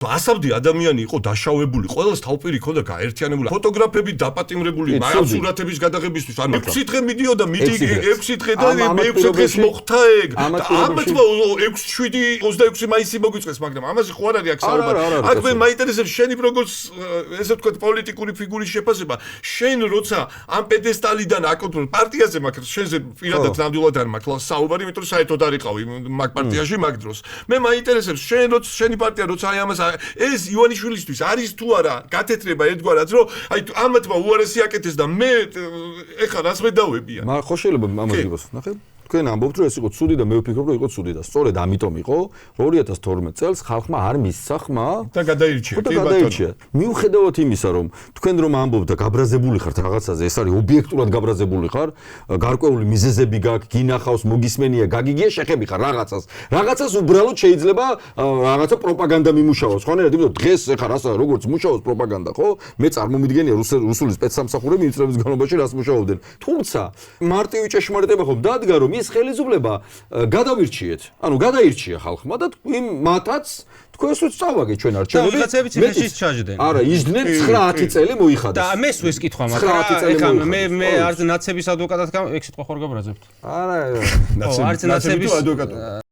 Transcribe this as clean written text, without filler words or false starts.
ასაბდი ადამიანი იყო დაშავებული, ყველას თავპირი ქონდა გაერთიანებული, ფოტოგრაფები დაპატიმრებული, სურათების გადაღებისთვის, ანუ 6 დღე მიდიოდა მიტინგი, 6 დღე და მე-6 დღეს მოხდა ეგ. ამათვა 6-7-26 მაისი მოგვიწყეს, მაგრამ ამაზე ხო არ არის აქ საუბარი. აქ მე მაინტერესებს შენი როგორც ესე ვთქვათ პოლიტიკური ფიგურის შეფასება. შენ როცა ამ პედესტალიდან აკონტროლ პარტიაზე მაგ შენზე პირადად ნამდვილად არ მაქვს საუბარი, იმიტომ რომ საერთოდ არ იყავი მაგ პარტიაში მაგ დროს. მე მაინტერესებს შენი პარტია როცა აი ამას ეს ივანიშვილისთვის არის თუ არა გათეთრება ერთგვარად რომ აი ამათმა უარესი აკეთეს და მე ეხლა რას მედავებიან მაგრამ ხო შეიძლება ამას გიბოს ნახე თქვენ ამბობთ რომ ეს იყო ცუდი და მე ვფიქრობ რომ იყო ცუდი და სწორედ ამიტომ იყო 2012 წელს ხალხმა არ მისცა ხმა და გადაირჩია კი ბატონო მიუხედავად იმისა რომ თქვენ რომ ამბობთ და გაბრაზებული ხართ რაღაცაზე ეს არის ობიექტურად გაბრაზებული ხარ გარკვეული მიზეზები გაქვს გინახავს მოგისმენია გაგიგია შეხები ხარ რაღაცას უბრალოდ შეიძლება რაღაცა პროპაგანდა მიმუშავოს ხონერად იმიტომ დღეს ეხა რასა როგორც მუშაობს პროპაგანდა ხო მე წარმომიდგენია რუსული სპეცსამსახურები იმ წლების განმავლობაში რას მუშაობდნენ თუმცა მარტივი ჭეშმარიტება ხომ დადგა რომ ის ხელისუფლება გადავირჩიეთ. ანუ გადაირჩია ხალხმა და იმ მათაც თქვენს წავაგეთ ჩვენ არჩევნები. ვიღაცები ციხეში ჩაჯდნენ. არა, ისდნენ 9-10 წელი მოიხადეს. და მე სულ ეს კითხვა მაქვს. ეხლა მე არც ნაცების ადვოკატად ეგ სიტყვა ხარ გაბრაზებთ. არა, არც ნაცების ადვოკატად.